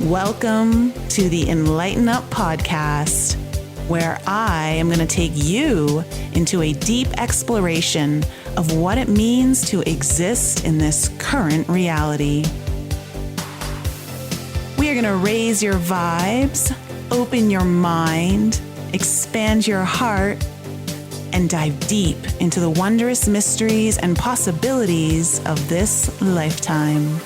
Welcome to the Enlighten Up podcast, where I am going to take you into a deep exploration of what it means to exist in this current reality. We are going to raise your vibes, open your mind, expand your heart, and dive deep into the wondrous mysteries and possibilities of this lifetime.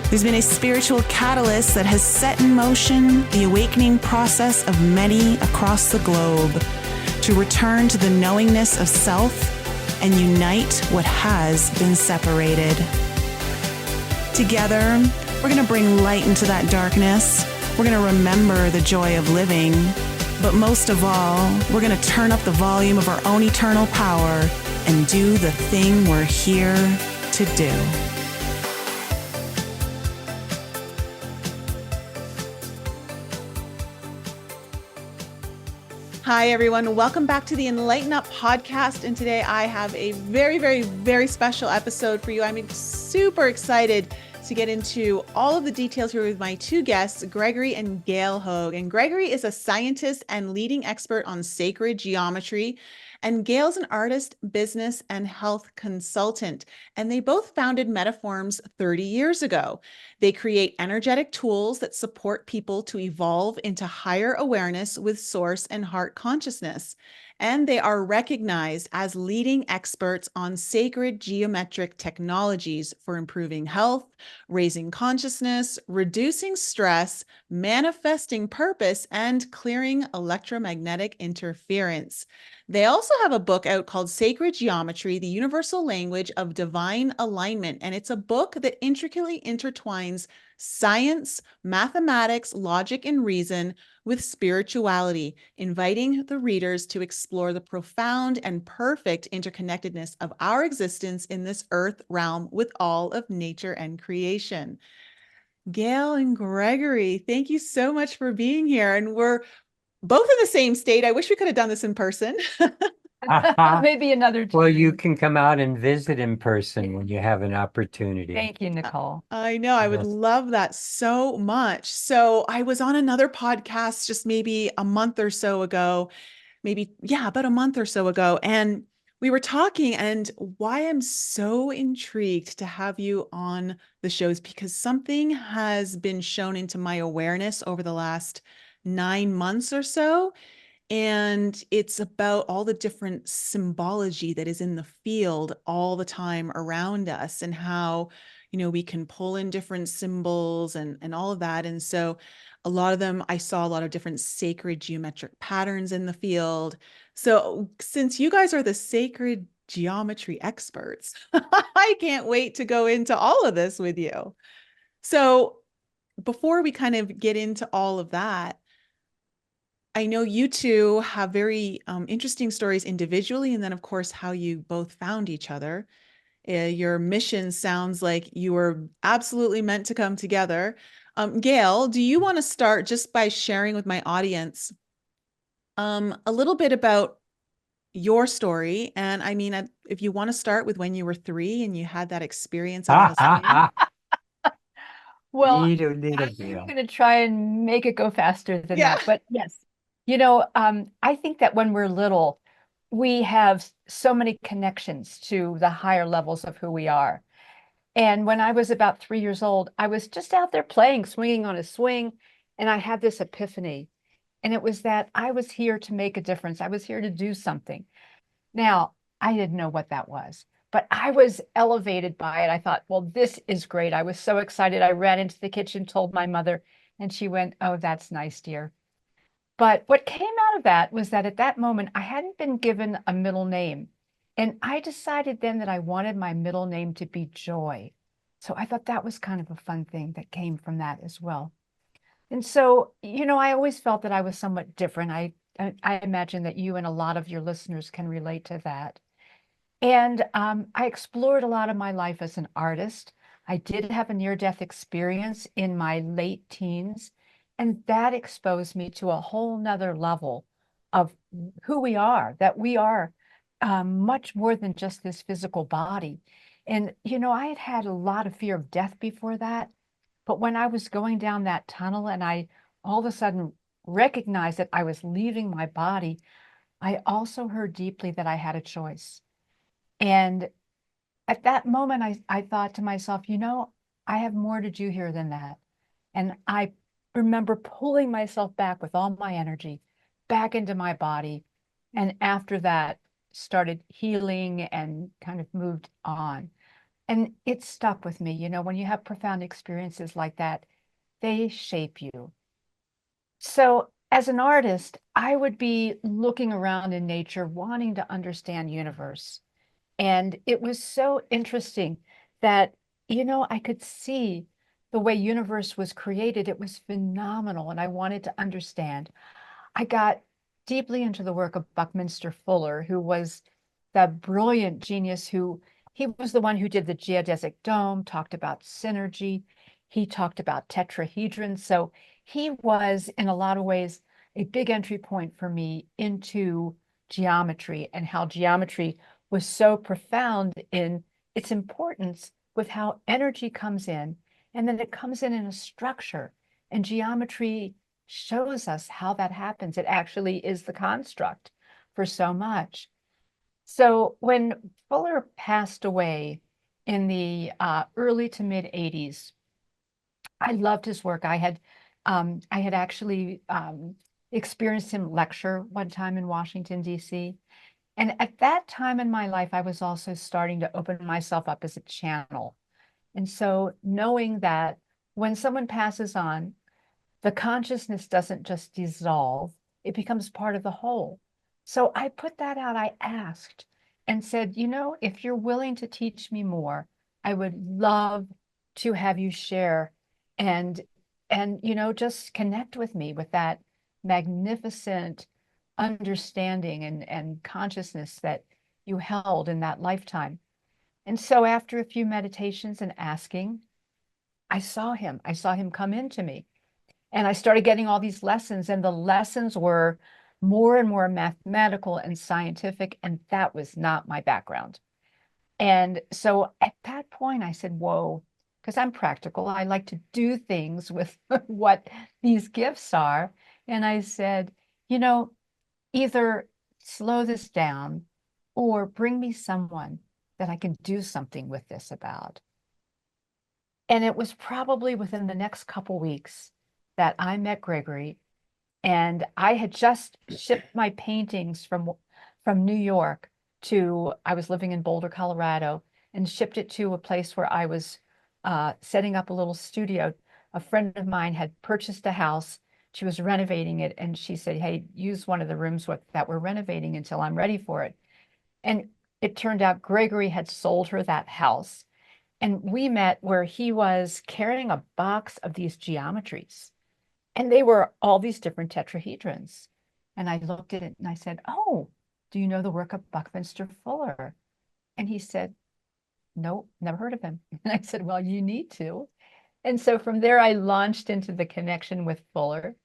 There's been a spiritual catalyst that has set in motion the awakening process of many across the globe to return to the knowingness of self and unite what has been separated. Together, we're going to bring light into that darkness. We're going to remember the joy of living. But most of all, we're going to turn up the volume of our own eternal power and do the thing we're here to do. Hi, everyone. Welcome back to the Enlighten Up podcast. And today I have a very special episode for you. I'm super excited to get into all of the details here with my two guests, Gregory and Gail Hoag. And Gregory is a scientist and leading expert on sacred geometry. And Gail's an artist, business, and health consultant. And they both founded Metaforms 30 years ago. They create energetic tools that support people to evolve into higher awareness with source and heart consciousness. And they are recognized as leading experts on sacred geometric technologies for improving health, raising consciousness, reducing stress, manifesting purpose, and clearing electromagnetic interference. They also have a book out called Sacred Geometry, the Universal Language of Divine Alignment. And it's a book that intricately intertwines science, mathematics, logic, and reason with spirituality, inviting the readers to explore the profound and perfect interconnectedness of our existence in this earth realm with all of nature and creation. Gail and Gregory, thank you so much for being here. And we're both in the same state. I wish we could have done this in person. Maybe another time. Well, you can come out and visit in person when you have an opportunity. Thank you, Nicole. I know. I would love that so much. So I was on another podcast just maybe a month or so ago, about a month or so ago. And we were talking, and why I'm so intrigued to have you on the shows, because something has been shown into my awareness over the last 9 months or so. And it's about all the different symbology that is in the field all the time around us, and how, we can pull in different symbols and all of that. And so a lot of them, I saw a lot of different sacred geometric patterns in the field. So since you guys are the sacred geometry experts, I can't wait to go into all of this with you. So before we kind of get into all of that, I know you two have very interesting stories individually, and then, of course, how you both found each other. Your mission sounds like you were absolutely meant to come together. Gail, do you want to start just by sharing with my audience a little bit about your story? And I mean, if you want to start with when you were 3 and you had that experience of listening. Well, I'm going to try and make it go faster than that. But yes. I think that when we're little, we have so many connections to the higher levels of who we are. And when I was about 3 years old, I was just out there playing, swinging on a swing, and I had this epiphany. And it was that I was here to make a difference. I was here to do something. Now, I didn't know what that was, but I was elevated by it. I thought, well, this is great. I was so excited. I ran into the kitchen, told my mother, and she went, "Oh, that's nice, dear." But what came out of that was that at that moment, I hadn't been given a middle name. And I decided then that I wanted my middle name to be Joy. So I thought that was kind of a fun thing that came from that as well. And so, I always felt that I was somewhat different. I imagine that you and a lot of your listeners can relate to that. And I explored a lot of my life as an artist. I did have a near-death experience in my late teens. And that exposed me to a whole nother level of who we are, that we are much more than just this physical body. And, I had had a lot of fear of death before that. But when I was going down that tunnel and I all of a sudden recognized that I was leaving my body, I also heard deeply that I had a choice. And at that moment, I thought to myself, you know, I have more to do here than that. And I remember pulling myself back with all my energy back into my body. And after that, started healing and kind of moved on. And it stuck with me. You know, when you have profound experiences like that, they shape you. So, as an artist, I would be looking around in nature, wanting to understand universe. And it was so interesting that, you know, I could see the way universe was created. It was phenomenal. And I wanted to understand. I got deeply into the work of Buckminster Fuller, who was the brilliant genius who he was the one who did the geodesic dome, talked about synergy. He talked about tetrahedrons. So he was, in a lot of ways, a big entry point for me into geometry and how geometry was so profound in its importance with how energy comes in, and then it comes in a structure. And geometry shows us how that happens. It actually is the construct for so much. So when Fuller passed away in the early to mid 80s, I loved his work. I had actually experienced him lecture one time in Washington, D.C. And at that time in my life, I was also starting to open myself up as a channel. And so knowing that when someone passes on, the consciousness doesn't just dissolve, it becomes part of the whole. So I put that out. I asked and said, you know, if you're willing to teach me more, I would love to have you share and you know, just connect with me with that magnificent understanding and consciousness that you held in that lifetime. And so after a few meditations and asking, I saw him. I saw him come into me. And I started getting all these lessons, and the lessons were more and more mathematical and scientific, and that was not my background. And so at that point, I said, whoa, because I'm practical. I like to do things with what these gifts are. And I said, you know, either slow this down or bring me someone that I can do something with this about. And it was probably within the next couple weeks that I met Gregory, and I had just shipped my paintings from New York to, I was living in Boulder, Colorado, and shipped it to a place where I was setting up a little studio. A friend of mine had purchased a house. She was renovating it, and she said, hey, use one of the rooms that we're renovating until I'm ready for it. And it turned out Gregory had sold her that house. And we met where he was carrying a box of these geometries. And they were all these different tetrahedrons. And I looked at it and I said, oh, do you know the work of Buckminster Fuller? And he said, nope, never heard of him. And I said, well, you need to. And so from there, I launched into the connection with Fuller.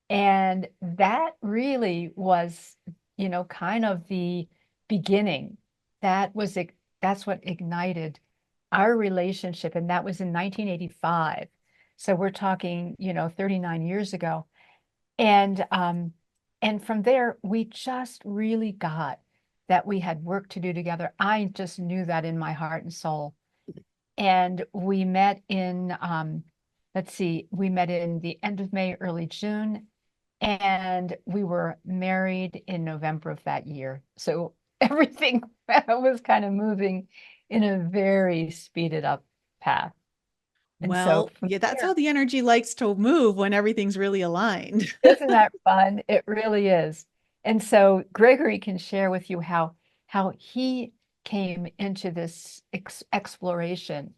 And that really was, you know, kind of the beginning. That's what ignited our relationship. And that was in 1985. So we're talking, you know, 39 years ago. And from there, we just really got that we had work to do together. I just knew that in my heart and soul. And we met in, let's see, we met in the end of May, early June, and we were married in November of that year. So everything was kind of moving in a very speeded up path. And so Well, yeah, that's there, how the energy likes to move when everything's really aligned. isn't that fun? It really is. And so Gregory can share with you how he came into this exploration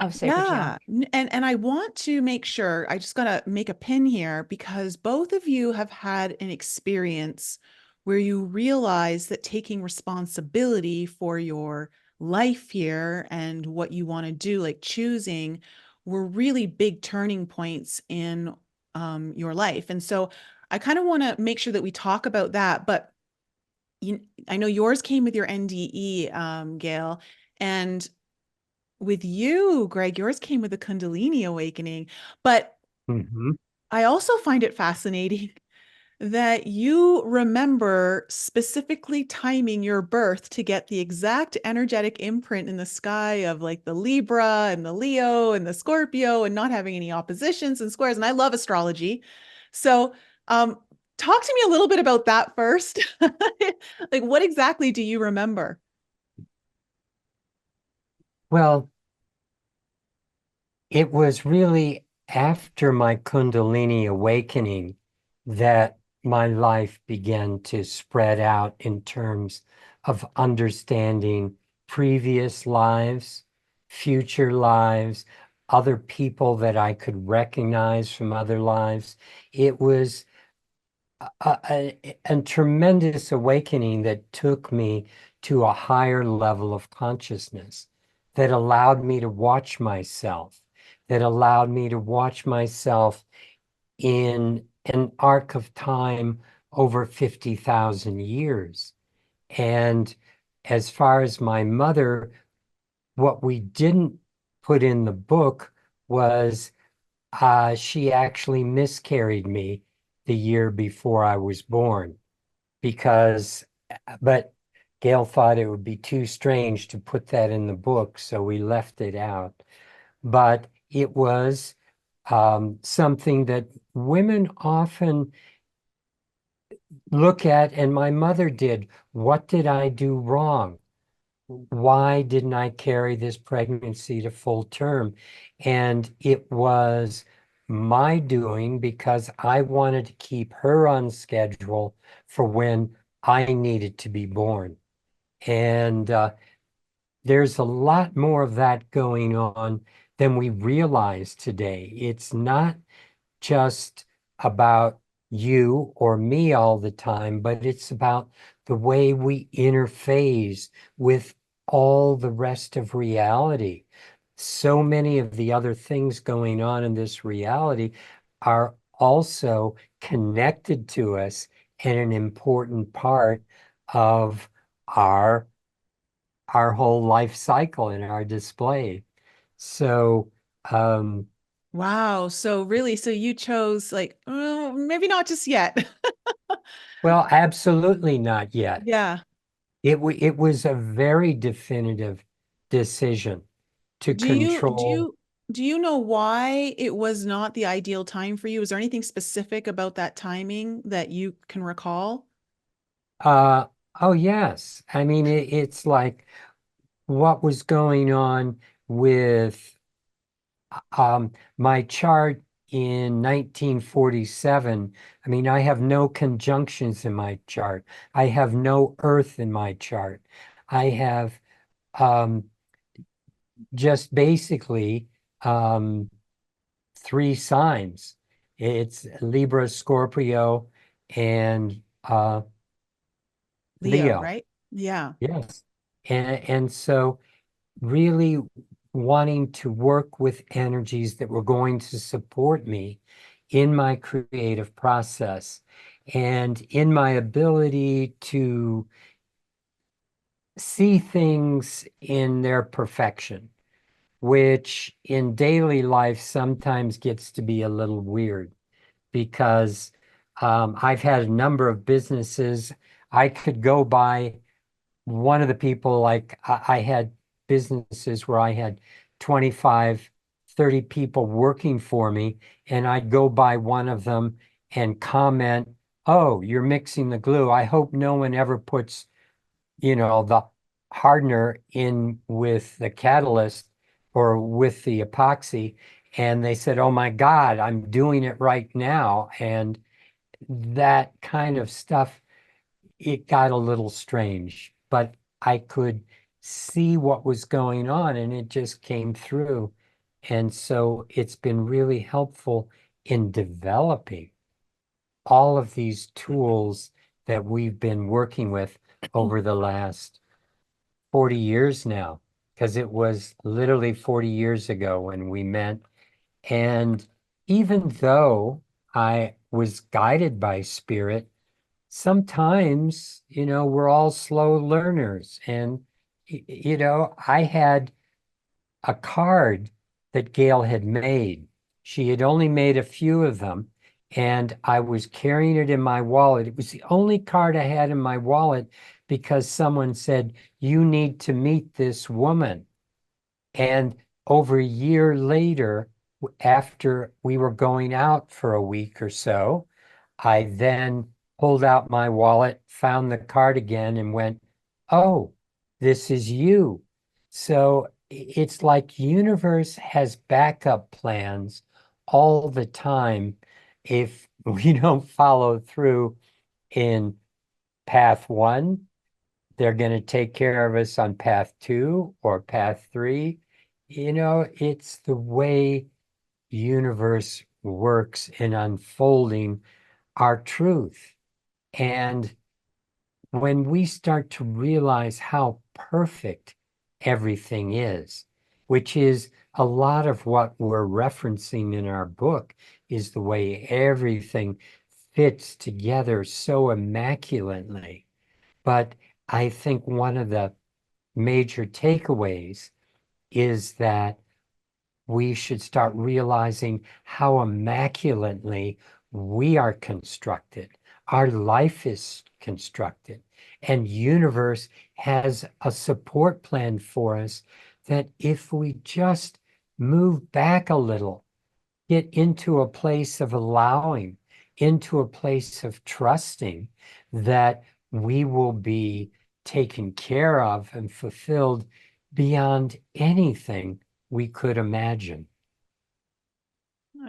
of sacred Yeah. geometry. And I want to make sure, I just gotta make a pin here because both of you have had an experience where you realize that taking responsibility for your life here and what you want to do, like choosing, were really big turning points in your life. And so I kind of want to make sure that we talk about that. But I know yours came with your NDE, Gail, and with you, Greg, yours came with a Kundalini awakening, but Mhm. I also find it fascinating that you remember specifically timing your birth to get the exact energetic imprint in the sky of like the Libra and the Leo and the Scorpio and not having any oppositions and squares. And I love astrology. So, talk to me a little bit about that first. Like, what exactly do you remember? Well, it was really after my Kundalini awakening that my life began to spread out in terms of understanding previous lives, future lives, other people that I could recognize from other lives. It was a tremendous awakening that took me to a higher level of consciousness that allowed me to watch myself, that allowed me to watch myself in an arc of time over 50,000 years. And as far as my mother, what we didn't put in the book was she actually miscarried me the year before I was born because, but Gail thought it would be too strange to put that in the book, so we left it out. But it was something that women often look at, and my mother did. What did I do wrong? Why didn't I carry this pregnancy to full term? And it was my doing because I wanted to keep her on schedule for when I needed to be born. And there's a lot more of that going on than we realize today. It's not just about you or me all the time, but it's about the way we interface with all the rest of reality. So many of the other things going on in this reality are also connected to us and an important part of our our whole life cycle and our display. So um, Wow. So really, so you chose like, oh, maybe not just yet. well, absolutely not yet. Yeah. It was a very definitive decision to Do you do control. you do you know why it was not the ideal time for you? Is there anything specific about that timing that you can recall? Uh, oh yes. I mean, it's like what was going on with my chart in 1947. I mean, I have no conjunctions in my chart. I have no Earth in my chart. I have um, just basically um, three signs. It's Libra, Scorpio, and Leo, Leo. right? Yeah. Yes. And so really wanting to work with energies that were going to support me in my creative process and in my ability to see things in their perfection, which in daily life sometimes gets to be a little weird because I've had a number of businesses. I could go by one of the people, like I had businesses where I had 25, 30 people working for me, and I'd go by one of them and comment, "Oh, you're mixing the glue. I hope no one ever puts, the hardener in with the catalyst or with the epoxy." And they said, "Oh my God, I'm doing it right now." And that kind of stuff, it got a little strange, but I could see what was going on and it just came through. And so it's been really helpful in developing all of these tools that we've been working with over the last 40 years now, because it was literally 40 years ago when we met. And even though I was guided by spirit, sometimes, we're all slow learners. And, I had a card that Gail had made. She had only made a few of them, and I was carrying it in my wallet. It was the only card I had in my wallet because someone said, "You need to meet this woman." And over a year later, after we were going out for a week or so, I then pulled out my wallet, found the card again, and went, "Oh, this is you." So it's like universe has backup plans all the time if we don't follow through in path one. They're going to take care of us on path two or path three. It's the way universe works in unfolding our truth. And when we start to realize how perfect everything is, which is a lot of what we're referencing in our book, is the way everything fits together so immaculately. But I think one of the major takeaways is that we should start realizing how immaculately we are constructed. Our life is constructed, and universe has a support plan for us that if we just move back a little, get into a place of allowing, into a place of trusting that we will be taken care of and fulfilled beyond anything we could imagine.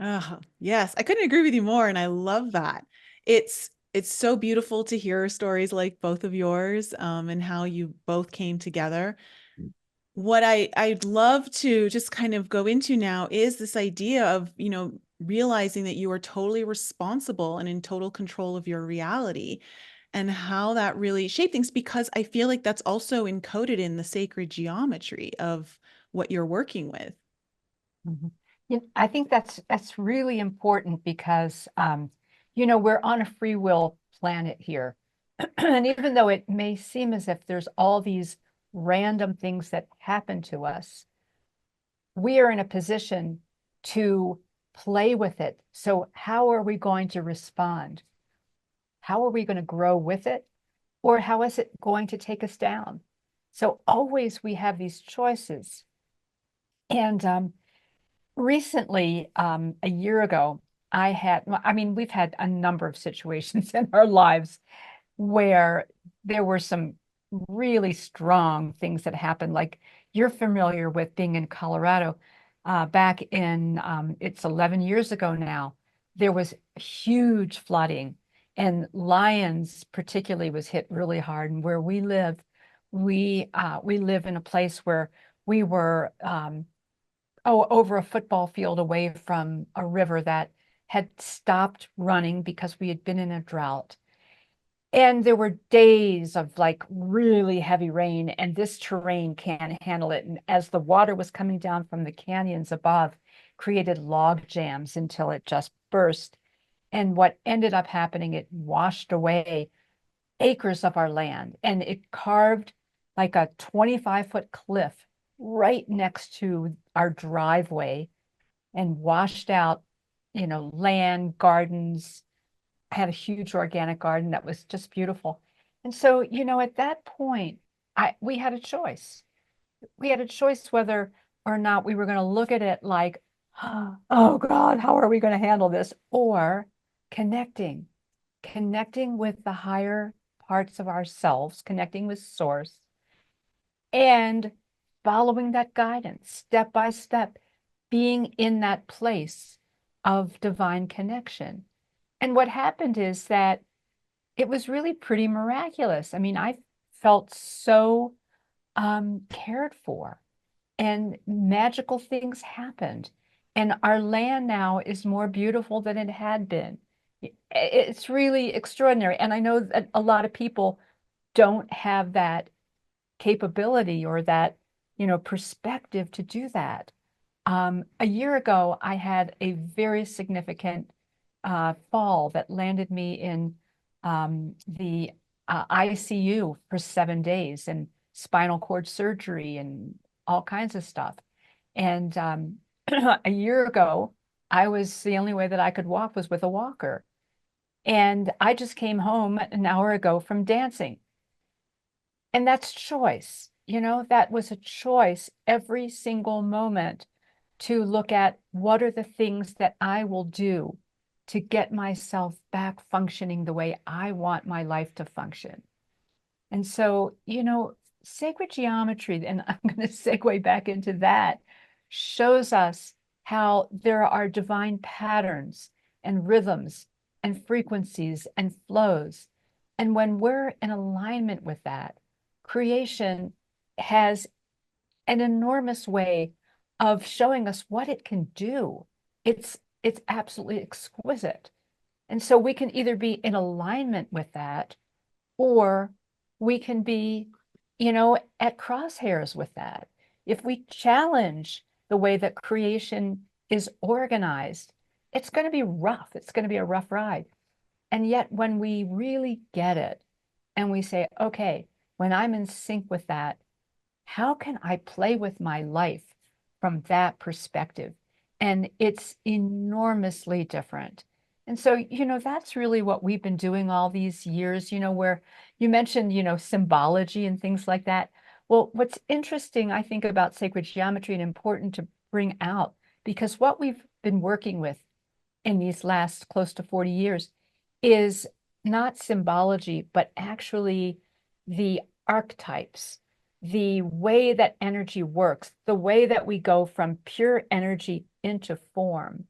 Oh, yes, I couldn't agree with you more, and I love that. It's so beautiful to hear stories like both of yours, and how you both came together. What I'd love to just kind of go into now is this idea of, realizing that you are totally responsible and in total control of your reality, and how that really shaped things, because I feel like that's also encoded in the sacred geometry of what you're working with. Mhm. Yeah, I think that's really important because we're on a free will planet here. And even though it may seem as if there's all these random things that happen to us, we are in a position to play with it. So how are we going to respond? How are we going to grow with it? Or how is it going to take us down? So always we have these choices. And recently, a year ago, we've had a number of situations in our lives where there were some really strong things that happened. Like you're familiar with being in Colorado. Back in, it's 11 years ago now, there was huge flooding, and Lyons particularly was hit really hard. And where we live, we live in a place where we were over a football field away from a river that had stopped running because we had been in a drought. And there were days of like really heavy rain, and this terrain can't handle it. And as the water was coming down from the canyons above, created log jams until it just burst. And what ended up happening, it washed away acres of our land, and it carved like a 25-foot cliff right next to our driveway and washed out, land, gardens. I had a huge organic garden that was just beautiful. And so, at that point, we had a choice. We had a choice whether or not we were going to look at it like, oh God, how are we going to handle this? Or connecting with the higher parts of ourselves, connecting with source, and following that guidance step by step, being in that place of divine connection. And what happened is that it was really pretty miraculous. I mean, I felt so cared for, and magical things happened. And our land now is more beautiful than it had been. It's really extraordinary. And I know that a lot of people don't have that capability or that, perspective to do that. A year ago, I had a very significant fall that landed me in the ICU for 7 days, and spinal cord surgery and all kinds of stuff. And a year ago, the only way that I could walk was with a walker. And I just came home an hour ago from dancing. And that's choice. That was a choice every single moment to look at what are the things that I will do to get myself back functioning the way I want my life to function. And so, sacred geometry, and I'm going to segue back into that, shows us how there are divine patterns and rhythms and frequencies and flows. And when we're in alignment with that, creation has an enormous way of showing us what it can do. It's absolutely exquisite. And so we can either be in alignment with that, or we can be, at crosshairs with that. If we challenge the way that creation is organized, it's going to be rough. It's going to be a rough ride. And yet when we really get it and we say, okay, when I'm in sync with that, how can I play with my life from that perspective? And it's enormously different. And so, that's really what we've been doing all these years, where you mentioned, symbology and things like that. Well, what's interesting, I think, about sacred geometry and important to bring out, because what we've been working with in these last close to 40 years is not symbology, but actually the archetypes, the way that energy works, the way that we go from pure energy into form.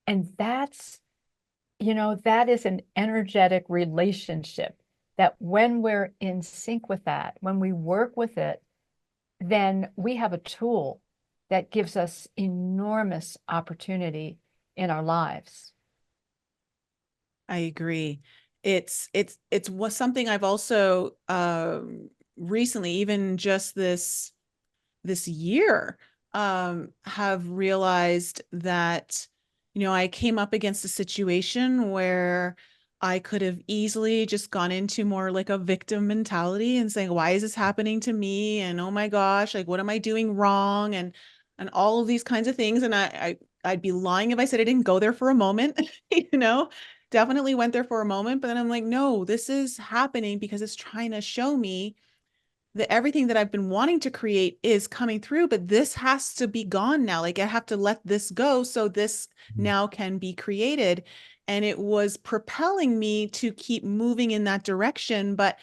And that is an energetic relationship that when we're in sync with that, when we work with it, then we have a tool that gives us enormous opportunity in our lives. I agree. It's was something I've also recently, even just this year, have realized that, I came up against a situation where I could have easily just gone into more like a victim mentality and saying, why is this happening to me? And oh my gosh, like what am I doing wrong? And all of these kinds of things. And I'd be lying if I said I didn't go there for a moment, definitely went there for a moment, but then I'm like, no, this is happening because it's trying to show me that everything that I've been wanting to create is coming through, but this has to be gone now. Like I have to let this go so this now can be created. And it was propelling me to keep moving in that direction, but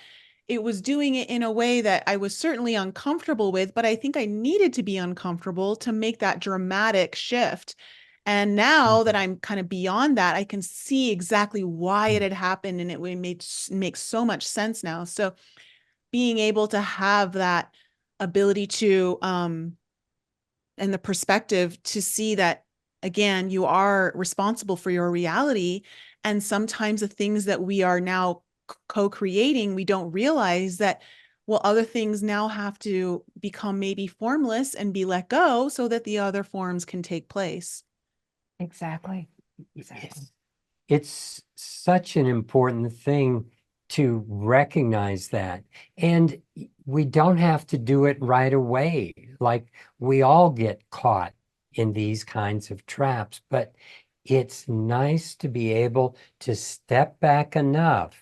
it was doing it in a way that I was certainly uncomfortable with, but I think I needed to be uncomfortable to make that dramatic shift. And now that I'm kind of beyond that, I can see exactly why it had happened, and it makes so much sense now. So being able to have that ability to and the perspective to see that, again, you are responsible for your reality, and sometimes the things that we are now co-creating, we don't realize that, well, other things now have to become maybe formless and be let go so that the other forms can take place. Exactly. It's such an important thing to recognize that. And we don't have to do it right away. Like we all get caught in these kinds of traps, but it's nice to be able to step back enough,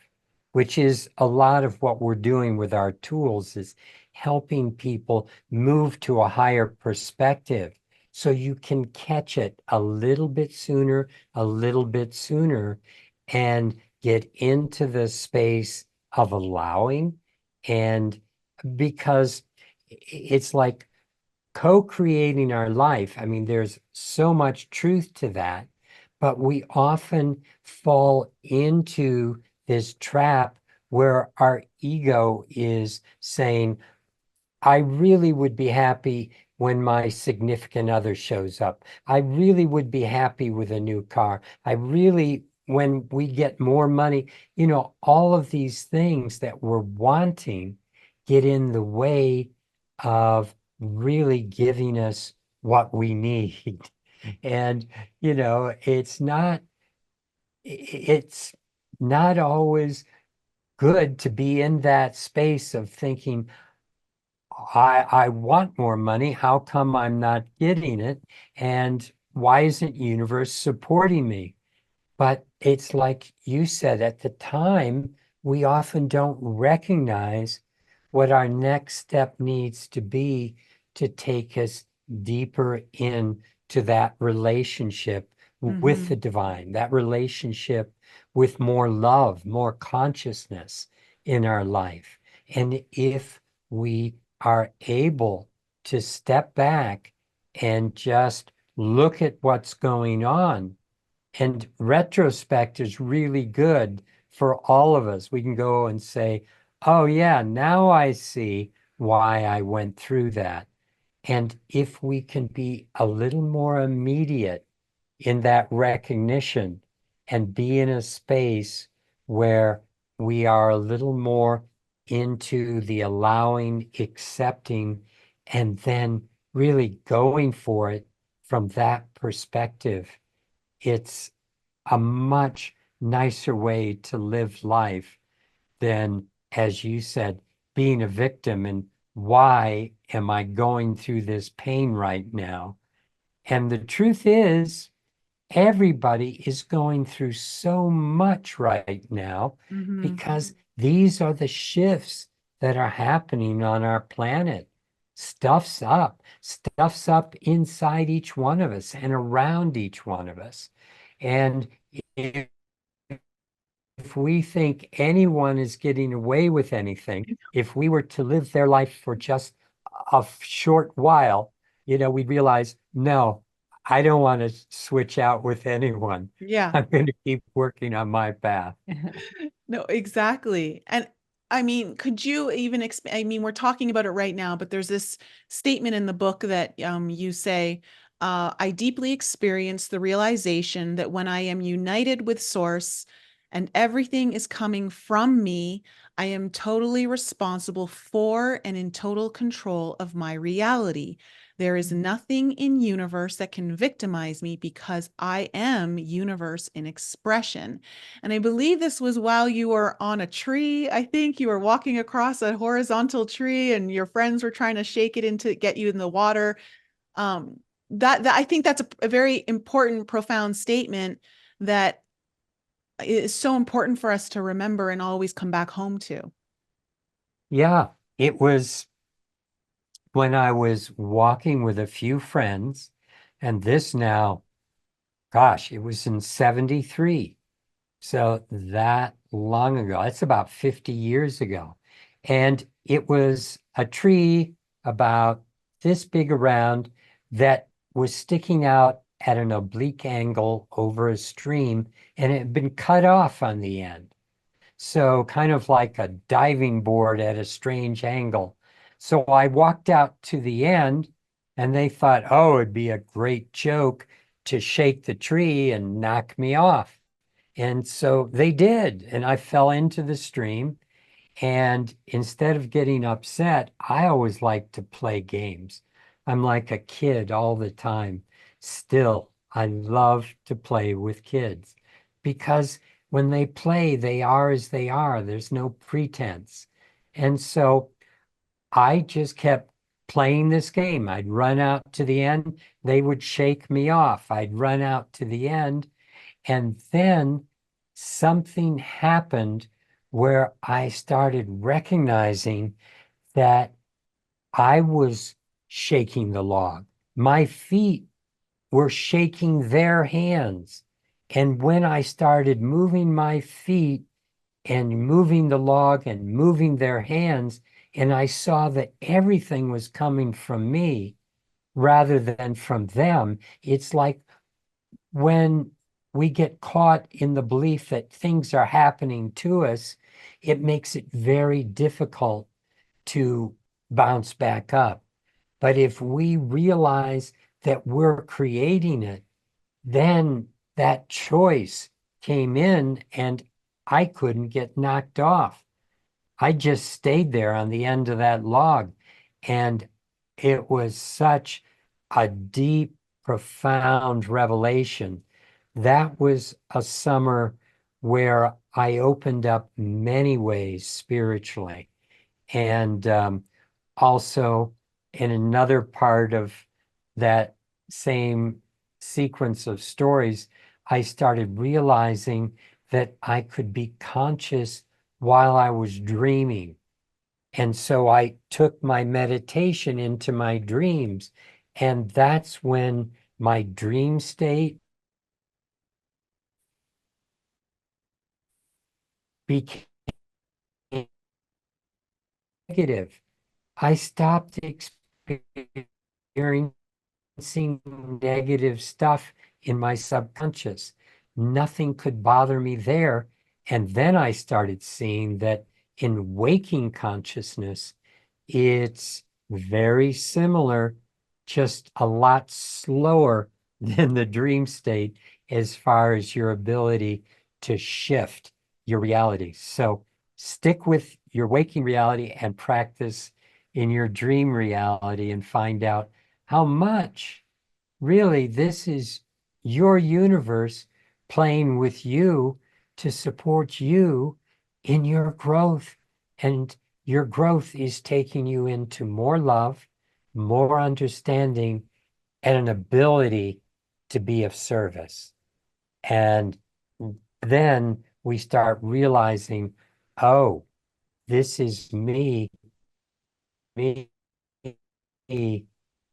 which is a lot of what we're doing with our tools, is helping people move to a higher perspective so you can catch it a little bit sooner, and get into the space of allowing. And because it's like co-creating our life. I mean, there's so much truth to that, but we often fall into this trap where our ego is saying, I really would be happy when my significant other shows up. I really would be happy with a new car. When we get more money, all of these things that we're wanting get in the way of really giving us what we need. And, it's not always good to be in that space of thinking, I want more money. How come I'm not getting it? And why isn't universe supporting me? But it's like you said, at the time, we often don't recognize what our next step needs to be to take us deeper into that relationship with the divine, that relationship with more love, more consciousness in our life. And if we are able to step back and just look at what's going on, and retrospect is really good for all of us. We can go and say, oh, yeah, now I see why I went through that. And if we can be a little more immediate in that recognition and be in a space where we are a little more into the allowing, accepting, and then really going for it from that perspective, it's a much nicer way to live life than, as you said, being a victim and why am I going through this pain right now? And the truth is, everybody is going through so much right now because these are the shifts that are happening on our planet. Stuff's up inside each one of us and around each one of us. And if we think anyone is getting away with anything, if we were to live their life for just a short while, we'd realize, no, I don't want to switch out with anyone. Yeah. I'm going to keep working on my path. No, exactly. And I mean, could you even I mean, we're talking about it right now, but there's this statement in the book that you say, I deeply experience the realization that when I am united with Source and everything is coming from me, I am totally responsible for and in total control of my reality. There is nothing in universe that can victimize me because I am universe in expression. And I believe this was while you were on a tree. I think you were walking across a horizontal tree and your friends were trying to shake it into get you in the water. That I think that's a very important, profound statement that is so important for us to remember and always come back home to. Yeah, it was when I was walking with a few friends, and this now, gosh, it was in 73. So that long ago, it's about 50 years ago. And it was a tree about this big around that was sticking out at an oblique angle over a stream, and it had been cut off on the end. So kind of like a diving board at a strange angle. So I walked out to the end, and they thought, oh, it'd be a great joke to shake the tree and knock me off. And so they did. And I fell into the stream. And instead of getting upset, I always like to play games. I'm like a kid all the time. Still, I love to play with kids because when they play, they are as they are. There's no pretense. And so I just kept playing this game. I'd run out to the end, they would shake me off. I'd run out to the end, and then something happened where I started recognizing that I was shaking the log. My feet were shaking their hands. And when I started moving my feet and moving the log and moving their hands, and I saw that everything was coming from me rather than from them, it's like when we get caught in the belief that things are happening to us, it makes it very difficult to bounce back up. But if we realize that we're creating it, then that choice came in and I couldn't get knocked off. I just stayed there on the end of that log. And it was such a deep, profound revelation. That was a summer where I opened up many ways spiritually. And also, in another part of that same sequence of stories, I started realizing that I could be conscious while I was dreaming. And so I took my meditation into my dreams. And that's when my dream state became negative. I stopped experiencing negative stuff in my subconscious. Nothing could bother me there. And then I started seeing that in waking consciousness, it's very similar, just a lot slower than the dream state as far as your ability to shift your reality. So stick with your waking reality and practice in your dream reality and find out how much really this is your universe playing with you to support you in your growth. And your growth is taking you into more love, more understanding, and an ability to be of service. And then we start realizing, oh, this is me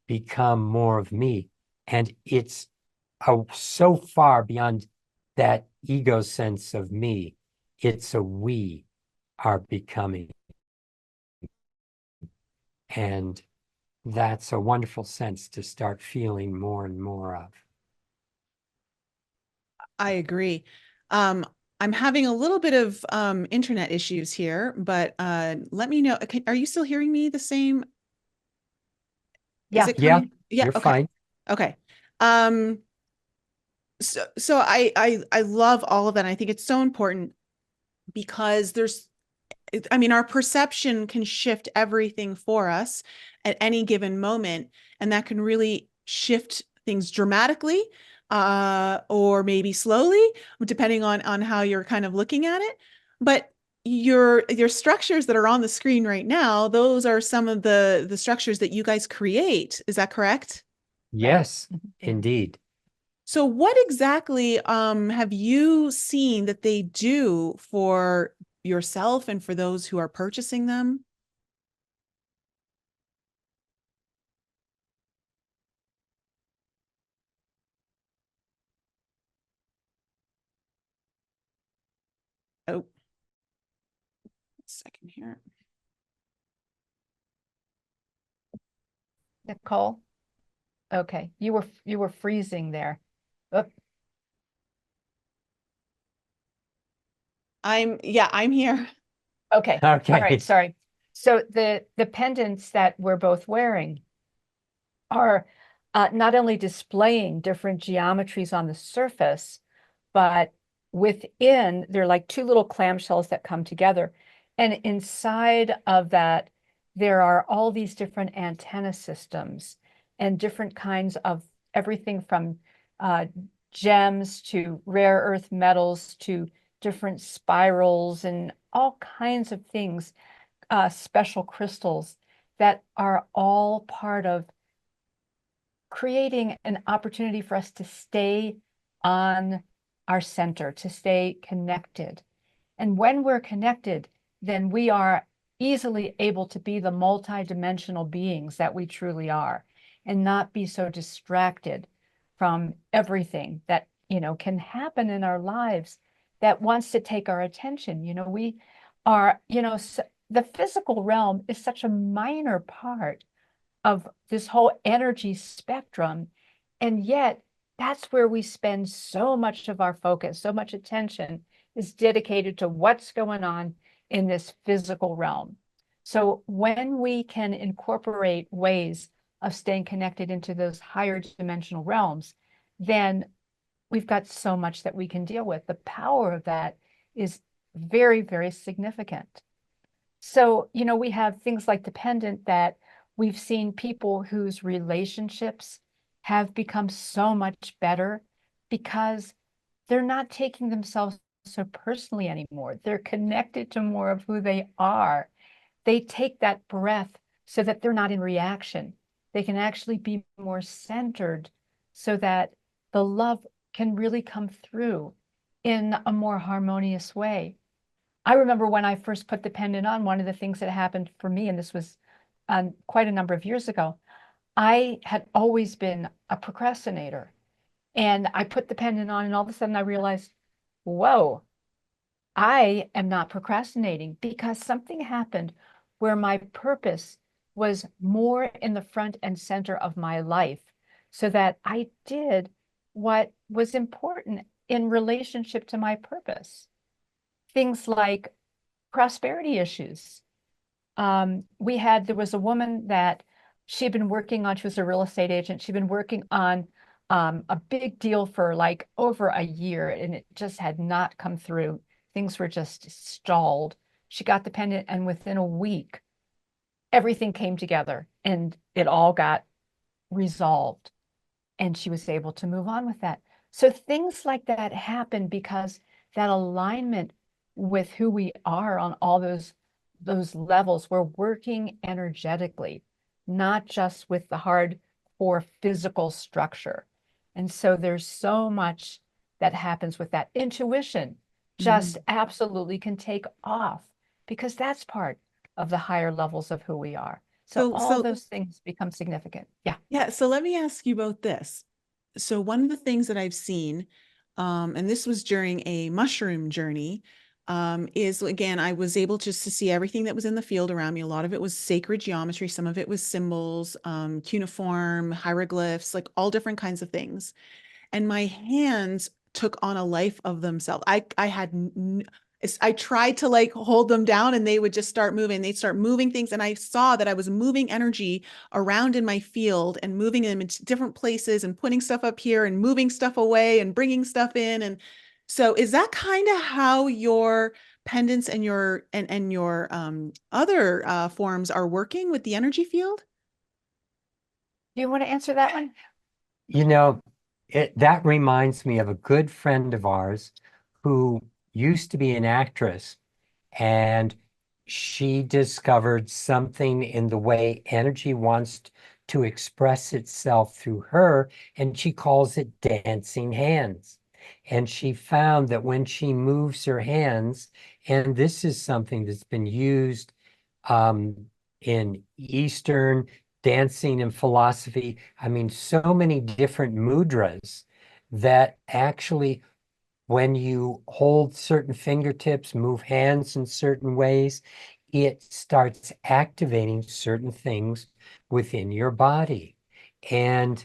become more of me. And it's so far beyond that ego sense of me. It's a we are becoming. And that's a wonderful sense to start feeling more and more of. I agree. I'm having a little bit of internet issues here, but let me know. Are you still hearing me the same? Yeah. Is it coming? Yeah. You're Okay. fine. Okay. So I love all of that. I think it's so important because I mean, our perception can shift everything for us at any given moment, and that can really shift things dramatically, or maybe slowly, depending on how you're kind of looking at it. But your structures that are on the screen right now, those are some of the structures that you guys create. Is that correct? Yes, Yeah. indeed. So what exactly have you seen that they do for yourself and for those who are purchasing them? Oh, second here. Nicole? Okay, you were freezing there. Oop. I'm here. Okay. Okay. All right, sorry. So the pendants that we're both wearing are not only displaying different geometries on the surface, but within, they're like two little clamshells that come together. And inside of that, there are all these different antenna systems and different kinds of everything from gems to rare earth metals to different spirals and all kinds of things, special crystals that are all part of creating an opportunity for us to stay on our center, to stay connected. And when we're connected, then we are easily able to be the multidimensional beings that we truly are and not be so distracted from everything that, can happen in our lives that wants to take our attention. We are, the physical realm is such a minor part of this whole energy spectrum. And yet, that's where we spend so much of our focus, so much attention is dedicated to what's going on in this physical realm. So when we can incorporate ways of staying connected into those higher dimensional realms, then we've got so much that we can deal with. The power of that is very, very significant. So, we have things like dependent that we've seen people whose relationships have become so much better because they're not taking themselves so personally anymore. They're connected to more of who they are. They take that breath so that they're not in reaction. They can actually be more centered so that the love can really come through in a more harmonious way. I remember when I first put the pendant on, one of the things that happened for me, and this was quite a number of years ago, I had always been a procrastinator. And I put the pendant on, and all of a sudden I realized, whoa, I am not procrastinating, because something happened where my purpose was more in the front and center of my life, so that I did what was important in relationship to my purpose. Things like prosperity issues. There was a woman that she'd been working on, she was a real estate agent. She'd been working on a big deal for like over a year, and it just had not come through. Things were just stalled. She got the pendant, and within a week, everything came together and it all got resolved. And she was able to move on with that. So things like that happen because that alignment with who we are on all those levels, we're working energetically, not just with the hardcore physical structure. And so there's so much that happens with that. Intuition just absolutely can take off, because that's part of the higher levels of who we are. So all those things become significant. Yeah. Yeah. So let me ask you both this. So one of the things that I've seen, and this was during a mushroom journey, is, again, I was able just to see everything that was in the field around me. A lot of it was sacred geometry. Some of it was symbols, cuneiform, hieroglyphs, like all different kinds of things. And my hands took on a life of themselves. I tried to like hold them down, and they would just start moving. They'd start moving things. And I saw that I was moving energy around in my field and moving them into different places and putting stuff up here and moving stuff away and bringing stuff in. And so is that kind of how your pendants and your other forms are working with the energy field? Do you want to answer that one? You know, that reminds me of a good friend of ours who used to be an actress, and she discovered something in the way energy wants to express itself through her, and she calls it dancing hands. And she found that when she moves her hands, and this is something that's been used in Eastern dancing and philosophy, I mean, so many different mudras that actually, when you hold certain fingertips, move hands in certain ways, it starts activating certain things within your body. And,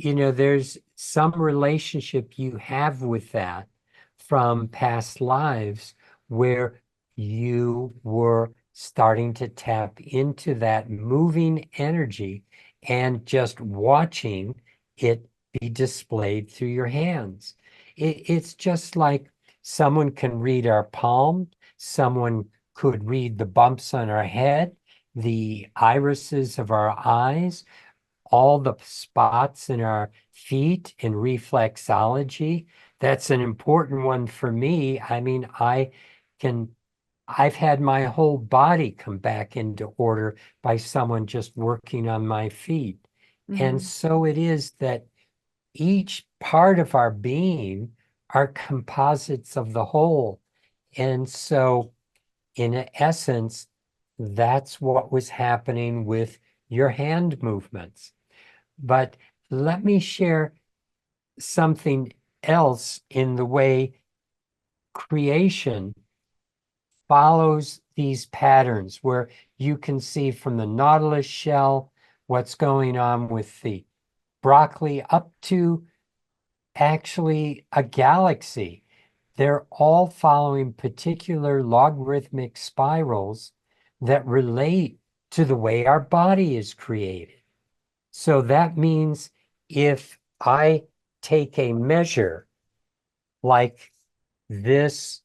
there's some relationship you have with that from past lives where you were starting to tap into that moving energy and just watching it be displayed through your hands. It's just like someone can read our palm, someone could read the bumps on our head, the irises of our eyes, all the spots in our feet in reflexology. That's an important one for me. I mean, I've had my whole body come back into order by someone just working on my feet. And so it is that each part of our being are composites of the whole. And so, in essence, that's what was happening with your hand movements. But let me share something else in the way creation follows these patterns, where you can see from the nautilus shell what's going on with the broccoli up to actually a galaxy. They're all following particular logarithmic spirals that relate to the way our body is created. So that means if I take a measure like this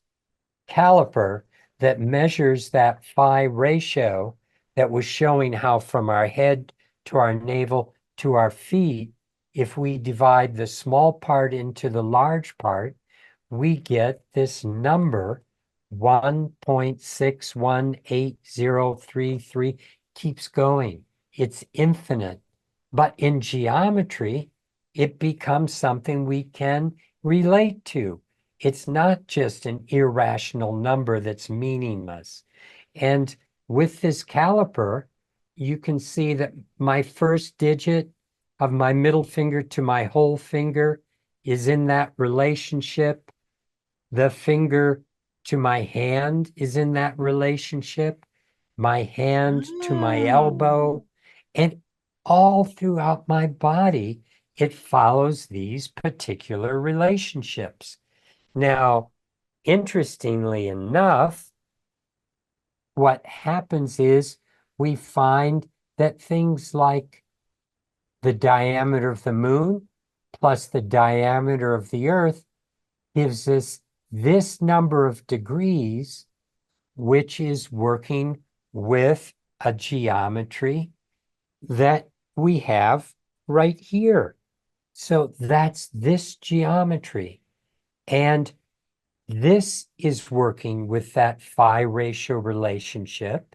caliper that measures that phi ratio that was showing how from our head to our navel to our feet, if we divide the small part into the large part, we get this number 1.618033 keeps going. It's infinite. But in geometry, it becomes something we can relate to. It's not just an irrational number that's meaningless. And with this caliper, you can see that my first digit of my middle finger to my whole finger is in that relationship. The finger to my hand is in that relationship. My hand to my elbow, and all throughout my body, it follows these particular relationships. Now, interestingly enough, what happens is we find that things like the diameter of the moon plus the diameter of the earth gives us this number of degrees, which is working with a geometry that we have right here. So that's this geometry. And this is working with that phi ratio relationship.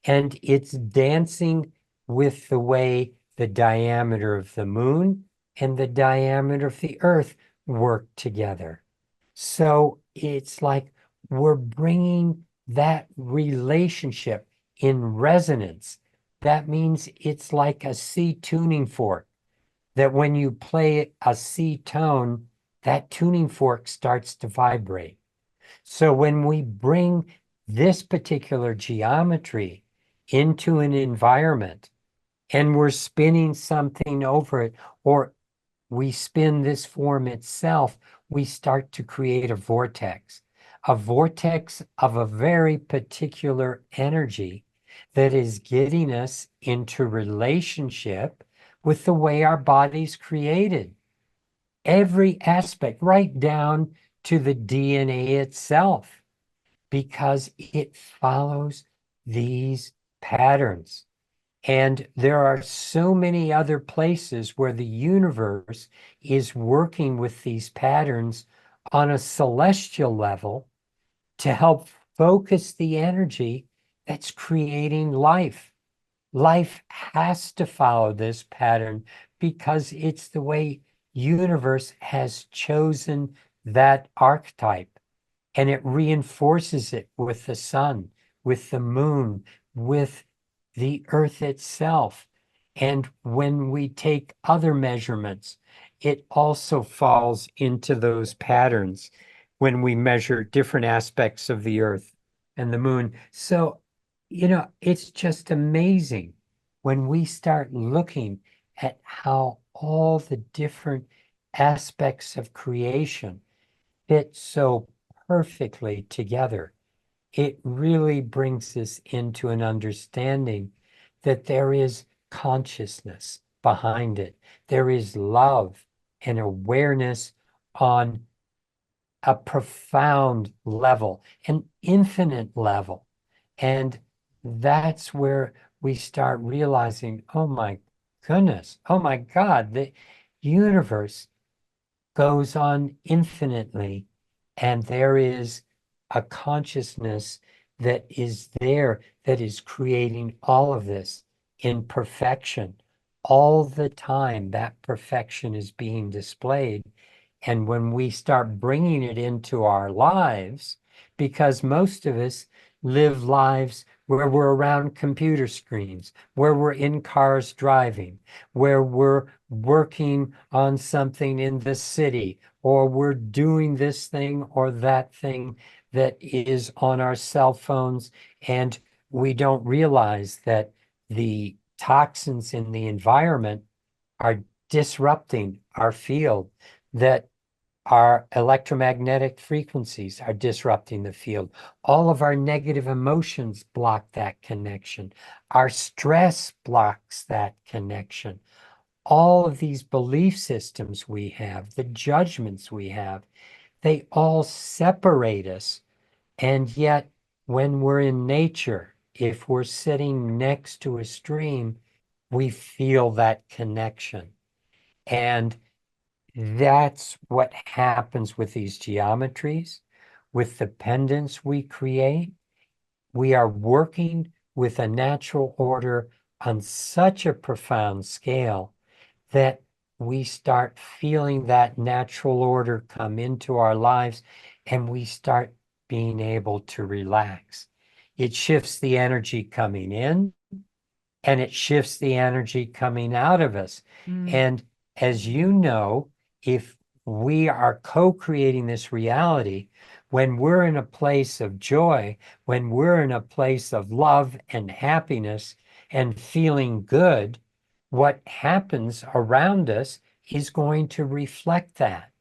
And it's dancing with the way the diameter of the moon and the diameter of the earth work together. So it's like we're bringing that relationship in resonance. That means it's like a C tuning fork, that when you play a C tone, that tuning fork starts to vibrate. So when we bring this particular geometry into an environment and we're spinning something over it, or we spin this form itself, we start to create a vortex of a very particular energy that is getting us into relationship with the way our body's created. Every aspect, right down to the DNA itself, because it follows these patterns. And there are so many other places where the universe is working with these patterns on a celestial level to help focus the energy that's creating life. Life has to follow this pattern because it's the way universe has chosen that archetype. And it reinforces it with the sun, with the moon, with the earth itself. And when we take other measurements, it also falls into those patterns when we measure different aspects of the earth and the moon. So, it's just amazing when we start looking at how all the different aspects of creation fit so perfectly together. It really brings us into an understanding that there is consciousness behind it. There is love and awareness on a profound level, an infinite level. And that's where we start realizing, oh my goodness, oh my God, the universe goes on infinitely, and there is a consciousness that is there that is creating all of this in perfection. All the time, that perfection is being displayed. And when we start bringing it into our lives, because most of us live lives where we're around computer screens, where we're in cars driving, where we're working on something in the city, or we're doing this thing or that thing that is on our cell phones, and we don't realize that the toxins in the environment are disrupting our field, that our electromagnetic frequencies are disrupting the field. All of our negative emotions block that connection. Our stress blocks that connection. All of these belief systems we have, the judgments we have, they all separate us. And yet, when we're in nature, if we're sitting next to a stream, we feel that connection. And that's what happens with these geometries, with the pendants we create. We are working with a natural order on such a profound scale that we start feeling that natural order come into our lives and we start being able to relax. It shifts the energy coming in and it shifts the energy coming out of us. And as you know, if we are co-creating this reality, when we're in a place of joy, when we're in a place of love and happiness and feeling good, what happens around us is going to reflect that.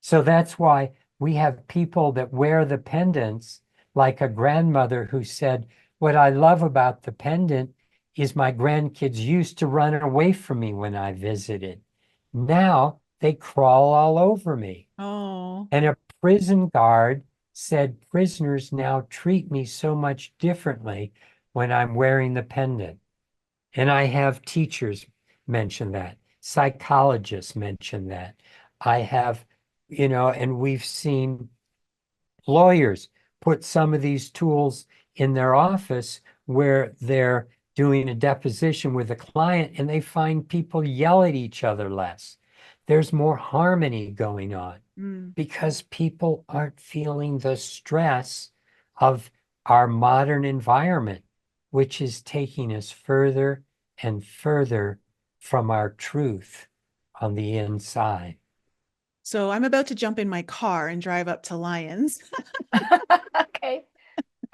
So that's why we have people that wear the pendants, like a grandmother who said, what I love about the pendant is my grandkids used to run away from me when I visited. Now they crawl all over me. Oh. And a prison guard said, prisoners now treat me so much differently when I'm wearing the pendant. And I have teachers mention that, psychologists mention that. I have, and we've seen lawyers put some of these tools in their office where they're doing a deposition with a client and they find people yell at each other less. There's more harmony going on because people aren't feeling the stress of our modern environment, which is taking us further and further from our truth on the inside. So I'm about to jump in my car and drive up to Lions. Okay.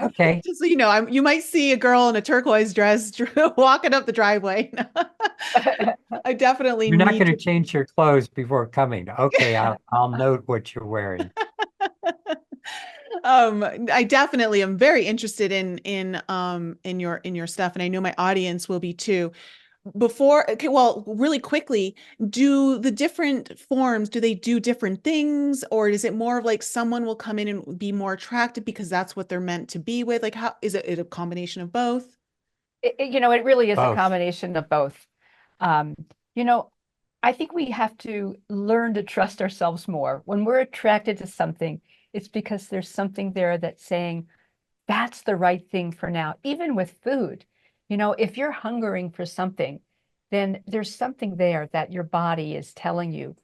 Okay. Just so you know, you might see a girl in a turquoise dress walking up the driveway. I definitely You're not need going to to change your clothes before coming. Okay, I'll note what you're wearing. I definitely am very interested in your stuff, and I know my audience will be too. Okay, well, really quickly, do the different forms, do they do different things, or is it more of like someone will come in and be more attractive because that's what they're meant to be with? Like, how is it a combination of both? It really is a Both. combination of both. Um, you know, I think we have to learn to trust ourselves more. When we're attracted to something, it's because there's something there that's saying, that's the right thing for now. Even with food, if you're hungering for something, then there's something there that your body is telling you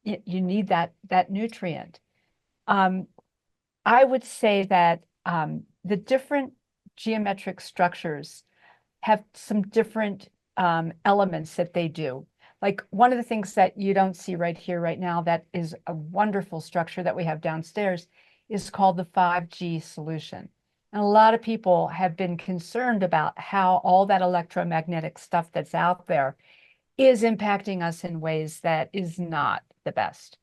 you need that nutrient. I would say that the different geometric structures have some different elements that they do. Like one of the things that you don't see right here, right now, that is a wonderful structure that we have downstairs is called the 5G solution. And a lot of people have been concerned about how all that electromagnetic stuff that's out there is impacting us in ways that is not the best.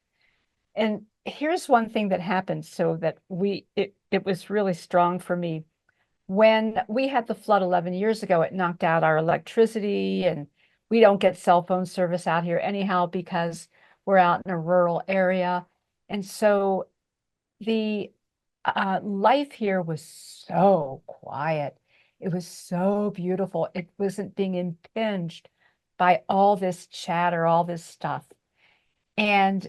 And here's one thing that happened so that it was really strong for me. When we had the flood 11 years ago, it knocked out our electricity, and we don't get cell phone service out here anyhow because we're out in a rural area. And so the life here was so quiet. It was so beautiful. It wasn't being impinged by all this chatter, all this stuff. And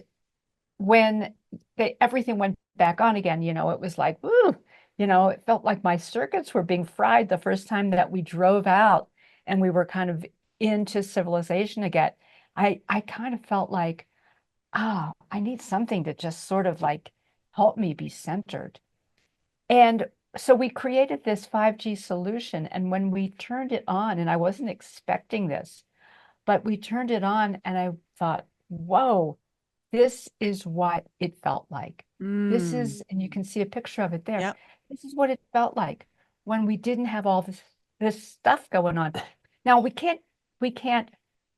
when everything went back on again, it was like, woo, it felt like my circuits were being fried the first time that we drove out and we were kind of into civilization again. I kind of felt like, I need something to just sort of like help me be centered. And so we created this 5G solution. And when we turned it on, and I wasn't expecting this, but we turned it on and I thought, whoa, this is what it felt like. This is, and you can see a picture of it there. Yep. This is what it felt like when we didn't have all this stuff going on. Now we can't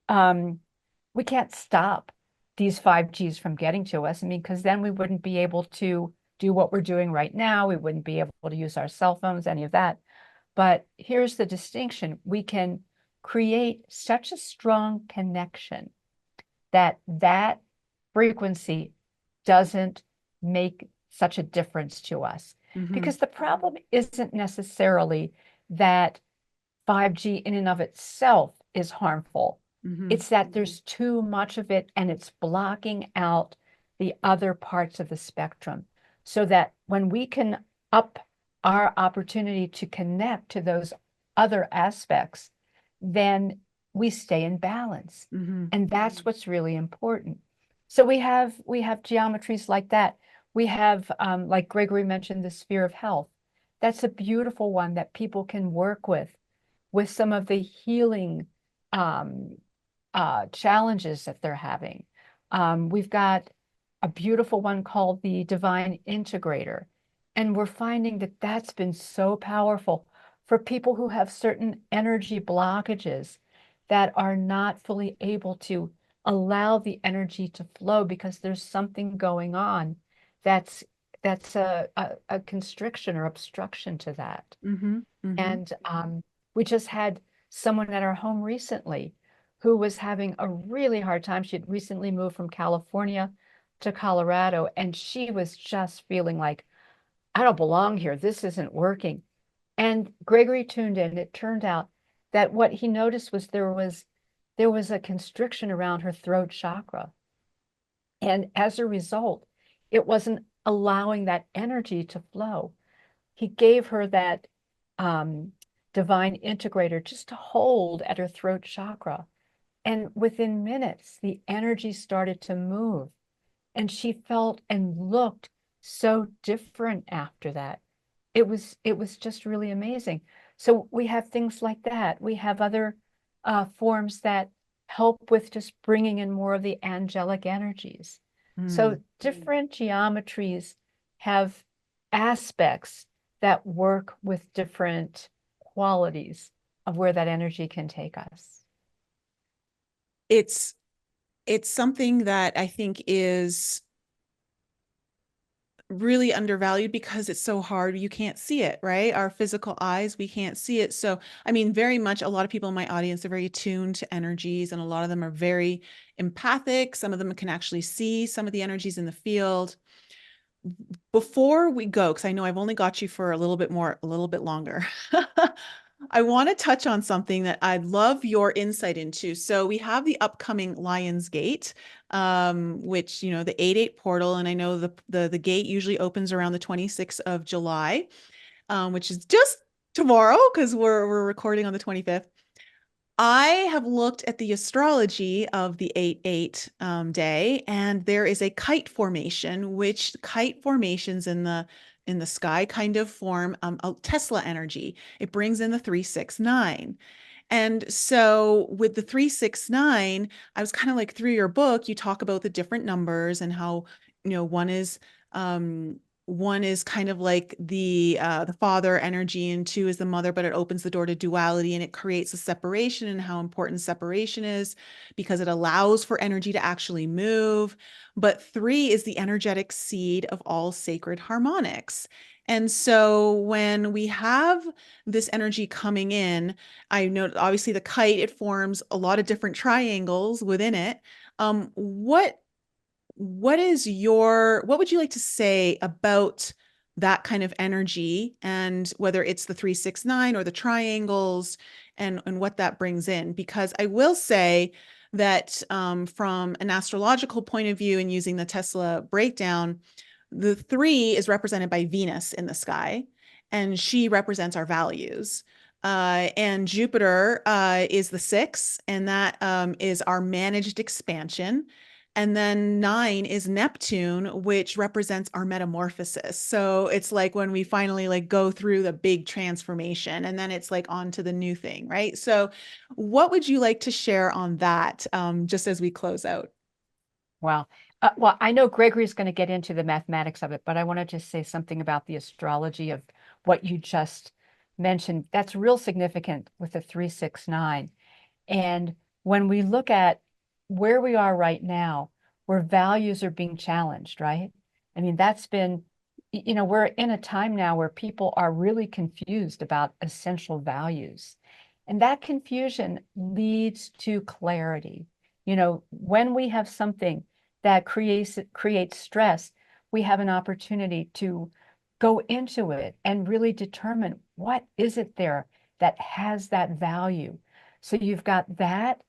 um, stop these 5Gs from getting to us. I mean, because then we wouldn't be able to do what we're doing right now. We wouldn't be able to use our cell phones, any of that. But here's the distinction. We can create such a strong connection that frequency doesn't make such a difference to us. Because the problem isn't necessarily that 5G in and of itself is harmful. It's that there's too much of it and it's blocking out the other parts of the spectrum. So that when we can up our opportunity to connect to those other aspects, then we stay in balance. And that's what's really important. So we have geometries like that. We have, like Gregory mentioned, the sphere of health. That's a beautiful one that people can work with some of the healing challenges that they're having. We've got a beautiful one called the Divine Integrator. And we're finding that that's been so powerful for people who have certain energy blockages that are not fully able to allow the energy to flow because there's something going on that's a constriction or obstruction to that. And we just had someone at our home recently who was having a really hard time. She had recently moved from California to Colorado, and she was just feeling like, I don't belong here. This isn't working. And Gregory tuned in. It turned out that what he noticed was there was a constriction around her throat chakra. And as a result, it wasn't allowing that energy to flow. He gave her that divine integrator just to hold at her throat chakra. And within minutes, the energy started to move. And she felt and looked so different after that. It was just really amazing. So we have things like that. We have other forms that help with just bringing in more of the angelic energies. So different geometries have aspects that work with different qualities of where that energy can take us. It's something that I think is really undervalued because it's so hard. You can't see it, right? Our physical eyes, we can't see it. So, I mean, very much a lot of people in my audience are very attuned to energies, and a lot of them are very empathic. Some of them can actually see some of the energies in the field. Before we go, because I know I've only got you for a little bit longer, I want to touch on something that I'd love your insight into. So we have the upcoming Lion's Gate, which, you know, the 8/8 portal, and I know the gate usually opens around the 26th of July, which is just tomorrow because we're recording on the 25th. I have looked at the astrology of the 8/8 day, and there is a kite formation, which kite formations in the sky kind of form a Tesla energy. It brings in the 369. And so with the 369, I was kind of like, through your book, you talk about the different numbers and how, you know, one is kind of like the father energy, and two is the mother, but it opens the door to duality and it creates a separation, and how important separation is because it allows for energy to actually move. But three is the energetic seed of all sacred harmonics. And so when we have this energy coming in, I know obviously the kite, it forms a lot of different triangles within it. What would you like to say about that kind of energy, and whether it's the 369 or the triangles, and what that brings in? Because I will say that from an astrological point of view and using the Tesla breakdown, the 3 is represented by Venus in the sky, and she represents our values. And Jupiter is the 6, and that is our managed expansion. And then 9 is Neptune, which represents our metamorphosis. So it's like when we finally like go through the big transformation, and then it's like on to the new thing, right? So what would you like to share on that, just as we close out? Wow. Well, I know Gregory's going to get into the mathematics of it, but I want to just say something about the astrology of what you just mentioned. That's real significant with the 369. And when we look at where we are right now, where values are being challenged, right? I mean, that's been, you know, we're in a time now where people are really confused about essential values. And that confusion leads to clarity. You know, when we have something that creates stress, we have an opportunity to go into it and really determine what is it there that has that value. So you've got that.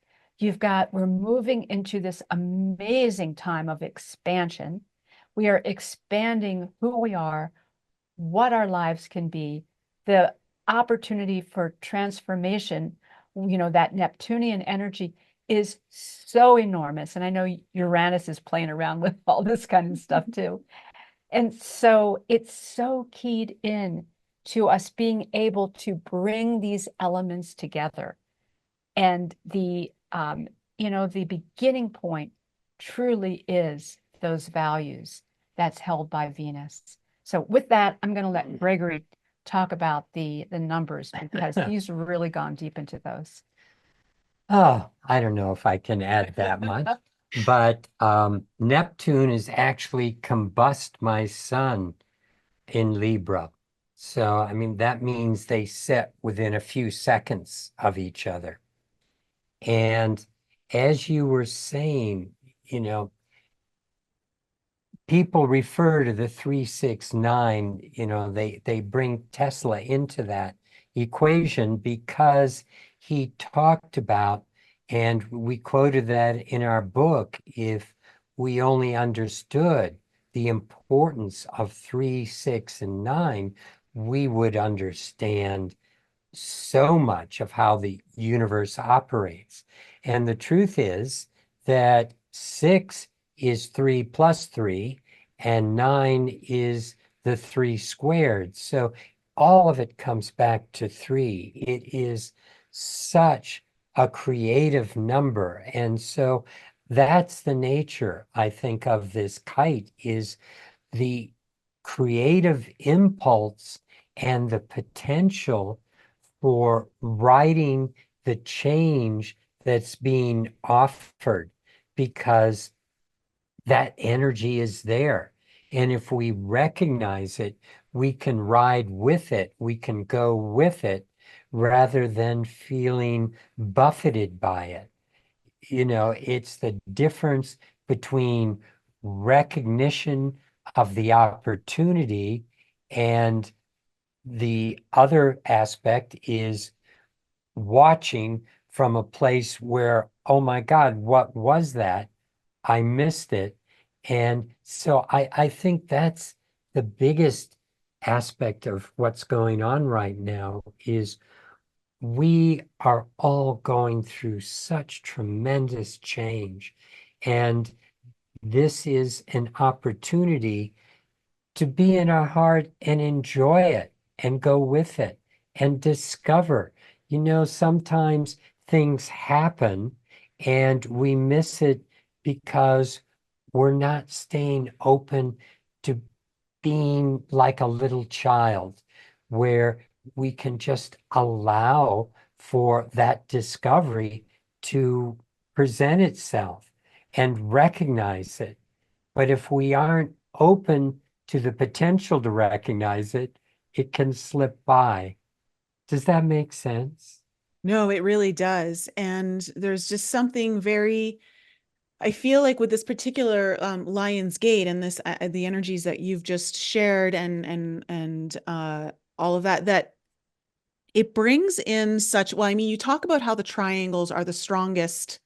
We're moving into this amazing time of expansion. We are expanding who we are, what our lives can be, the opportunity for transformation, that Neptunian energy is so enormous. And I know Uranus is playing around with all this kind of stuff too. And so it's so keyed in to us being able to bring these elements together. And the beginning point truly is those values that's held by Venus. So with that, I'm going to let Gregory talk about the numbers, because he's really gone deep into those. Oh, I don't know if I can add that much, but Neptune is actually combust my sun in Libra. So, I mean, that means they sit within a few seconds of each other. And as you were saying, people refer to the 369, they bring Tesla into that equation because he talked about, and we quoted that in our book, if we only understood the importance of 3, 6, and 9, we would understand so much of how the universe operates. And the truth is that 6 is 3 plus 3, and 9 is the 3 squared. So all of it comes back to 3. It is such a creative number. And so that's the nature, I think, of this kite, is the creative impulse and the potential for writing the change that's being offered, because that energy is there. And if we recognize it, we can ride with it, we can go with it, rather than feeling buffeted by it. It's the difference between recognition of the opportunity, and the other aspect is watching from a place where, oh my God, what was that? I missed it. And so I think that's the biggest aspect of what's going on right now, is we are all going through such tremendous change. And this is an opportunity to be in our heart and enjoy it and go with it and discover. Sometimes things happen and we miss it because we're not staying open to being like a little child, where we can just allow for that discovery to present itself and recognize it. But if we aren't open to the potential to recognize it, it can slip by. Does that make sense? No, it really does. And there's just something I feel like with this particular Lion's Gate and this the energies that you've just shared and all of that it brings in such, well, I mean, you talk about how the triangles are the strongest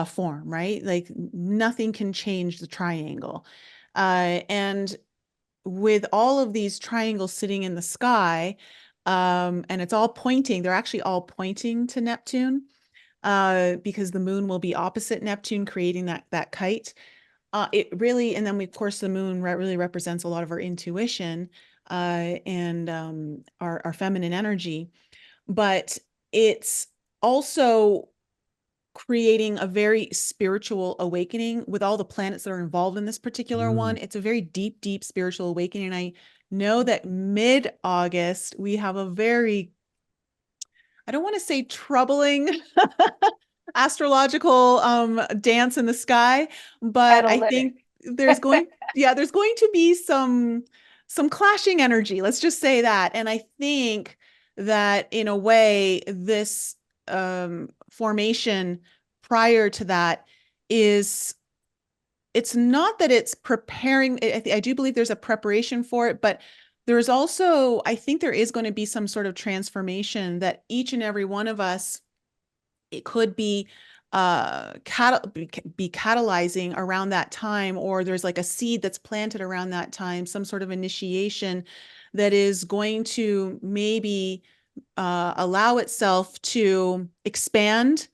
form, right? Like nothing can change the triangle. And with all of these triangles sitting in the sky, and it's all pointing, they're actually all pointing to Neptune, because the moon will be opposite Neptune, creating that kite. It really, and then of course, the moon really represents a lot of our intuition, and our feminine energy. But it's also creating a very spiritual awakening with all the planets that are involved in this particular one. It's a very deep, deep spiritual awakening. And I know that mid-August, we have a very, I don't want to say troubling astrological dance in the sky, but I think there's going to be some clashing energy. Let's just say that. And I think that in a way, this formation prior to that it's not that it's preparing. I do believe there's a preparation for it, but there's also, I think there is going to be some sort of transformation that each and every one of us, it could be catalyzing around that time, or there's like a seed that's planted around that time, some sort of initiation that is going to maybe allow itself to expand,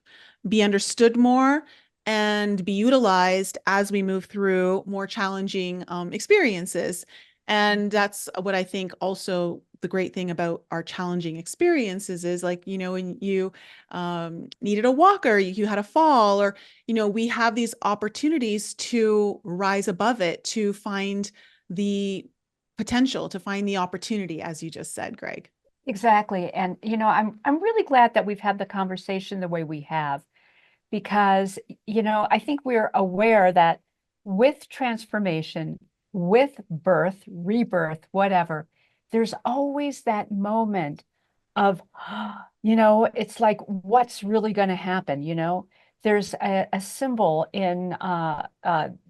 be understood more, and be utilized as we move through more challenging experiences. And that's what I think also the great thing about our challenging experiences is, like, when you needed a walker, you had a fall, or, we have these opportunities to rise above it, to find the potential, to find the opportunity, as you just said, Greg. Exactly. And, I'm really glad that we've had the conversation the way we have, because, I think we're aware that with transformation, with birth, rebirth, whatever, there's always that moment of, it's like, what's really going to happen? There's a symbol in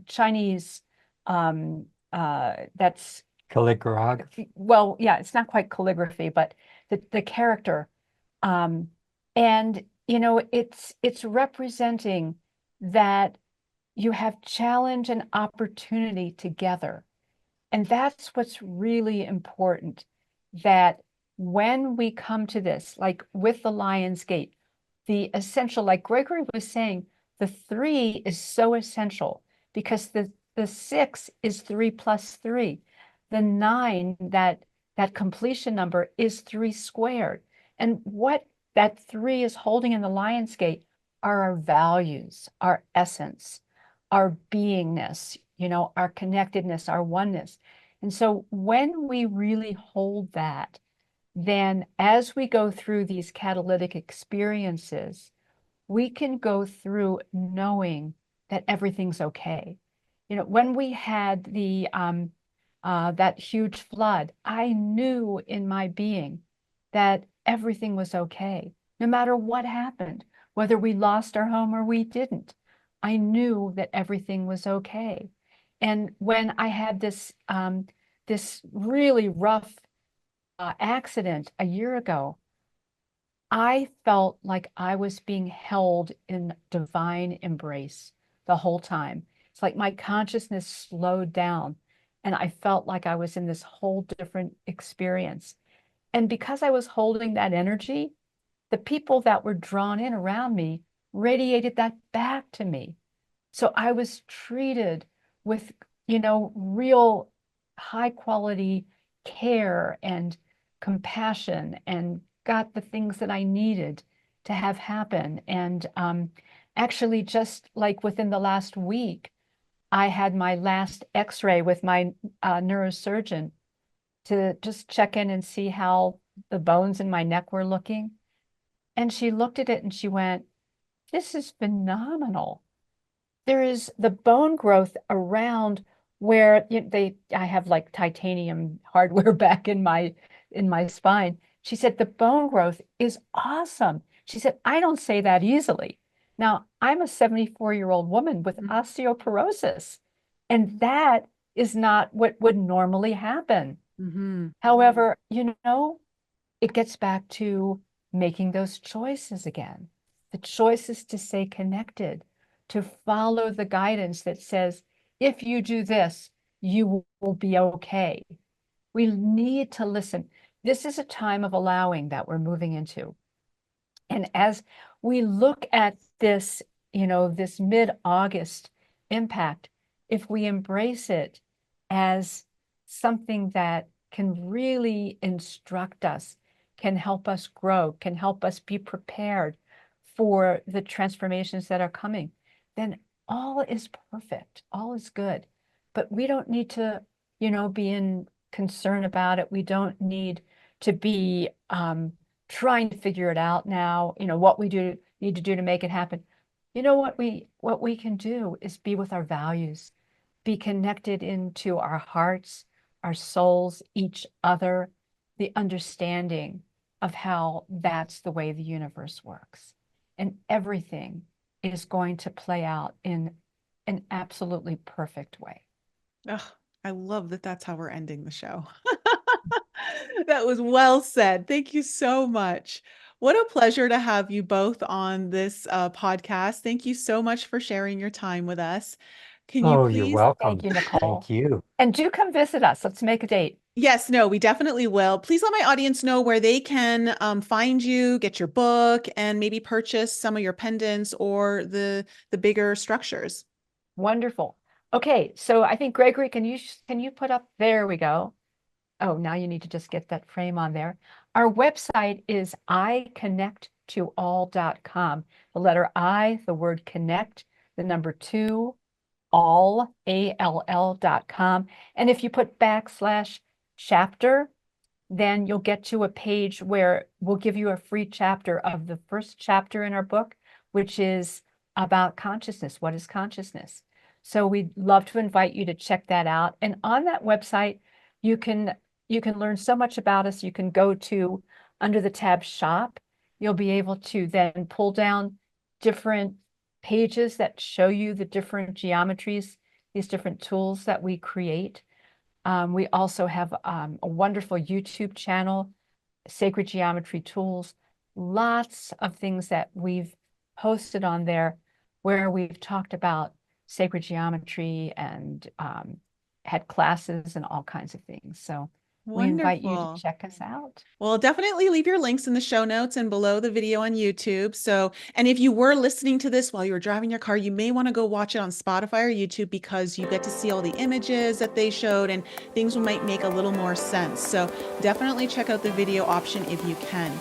Chinese that's calligraphy. Well, yeah, it's not quite calligraphy, but the character. And it's representing that you have challenge and opportunity together. And that's what's really important, that when we come to this, like with the Lion's Gate, the essential, like Gregory was saying, the 3 is so essential, because the 6 is 3 plus 3. The 9, that completion number, is 3 squared. And what that 3 is holding in the Lion's Gate are our values, our essence, our beingness, our connectedness, our oneness. And so when we really hold that, then as we go through these catalytic experiences, we can go through knowing that everything's okay. When we had that huge flood, I knew in my being that everything was okay, no matter what happened, whether we lost our home or we didn't. I knew that everything was okay. And when I had this really rough accident a year ago, I felt like I was being held in divine embrace the whole time. It's like my consciousness slowed down, and I felt like I was in this whole different experience. And because I was holding that energy, the people that were drawn in around me radiated that back to me. So I was treated with, real high quality care and compassion, and got the things that I needed to have happen. And actually, just like within the last week, I had my last x-ray with my neurosurgeon to just check in and see how the bones in my neck were looking. And she looked at it and she went, "This is phenomenal. There is the bone growth around where I have like titanium hardware back in my spine." She said, "The bone growth is awesome." She said, "I don't say that easily. Now, I'm a 74-year-old woman with osteoporosis, and that is not what would normally happen." However, it gets back to making those choices again. The choices to stay connected, to follow the guidance that says, if you do this, you will be okay. We need to listen. This is a time of allowing that we're moving into. And as we look at this, this mid-August impact, if we embrace it as something that can really instruct us, can help us grow, can help us be prepared for the transformations that are coming, then all is perfect, all is good. But we don't need to, be in concern about it. We don't need to be trying to figure it out now, what we need to do to make it happen. What we can do is be with our values, be connected into our hearts, our souls, each other, the understanding of how that's the way the universe works. And everything is going to play out in an absolutely perfect way. Oh, I love that that's how we're ending the show. That was well said. Thank you so much. What a pleasure to have you both on this podcast. Thank you so much for sharing your time with us. Can you please? You're welcome. Thank you, Nicole. Thank you. And do come visit us. Let's make a date. Yes, no, we definitely will. Please let my audience know where they can find you, get your book, and maybe purchase some of your pendants or the bigger structures. Wonderful. Okay, so I think Gregory, can you put up, there we go. Oh, now you need to just get that frame on there. Our website is iconnecttoall.com. The letter I, the word connect, the number 2, all, all.com. And if you put /chapter, then you'll get to a page where we'll give you a free chapter of the first chapter in our book, which is about consciousness. What is consciousness? So we'd love to invite you to check that out. And on that website, you can learn so much about us. You can go to under the tab shop. You'll be able to then pull down different pages that show you the different geometries, these different tools that we create. We also have a wonderful YouTube channel, Sacred Geometry Tools, lots of things that we've posted on there where we've talked about sacred geometry and had classes and all kinds of things. So we invite you to check us out. Well, definitely leave your links in the show notes and below the video on YouTube. So, and if you were listening to this while you were driving your car, you may want to go watch it on Spotify or YouTube because you get to see all the images that they showed and things might make a little more sense. So definitely check out the video option if you can.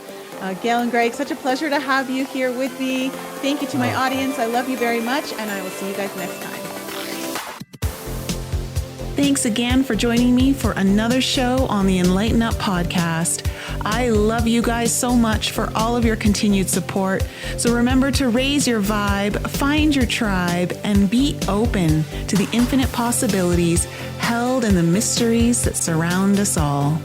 Gail and Greg, such a pleasure to have you here with me. Thank you to my audience. I love you very much, and I will see you guys next time. Thanks again for joining me for another show on the Enlighten Up podcast. I love you guys so much for all of your continued support. So remember to raise your vibe, find your tribe, and be open to the infinite possibilities held in the mysteries that surround us all.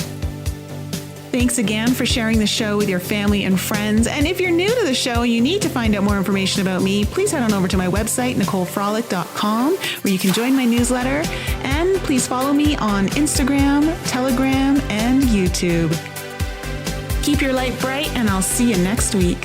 Thanks again for sharing the show with your family and friends. And if you're new to the show and you need to find out more information about me, please head on over to my website, NicoleFrolick.com, where you can join my newsletter. And please follow me on Instagram, Telegram, and YouTube. Keep your light bright, and I'll see you next week.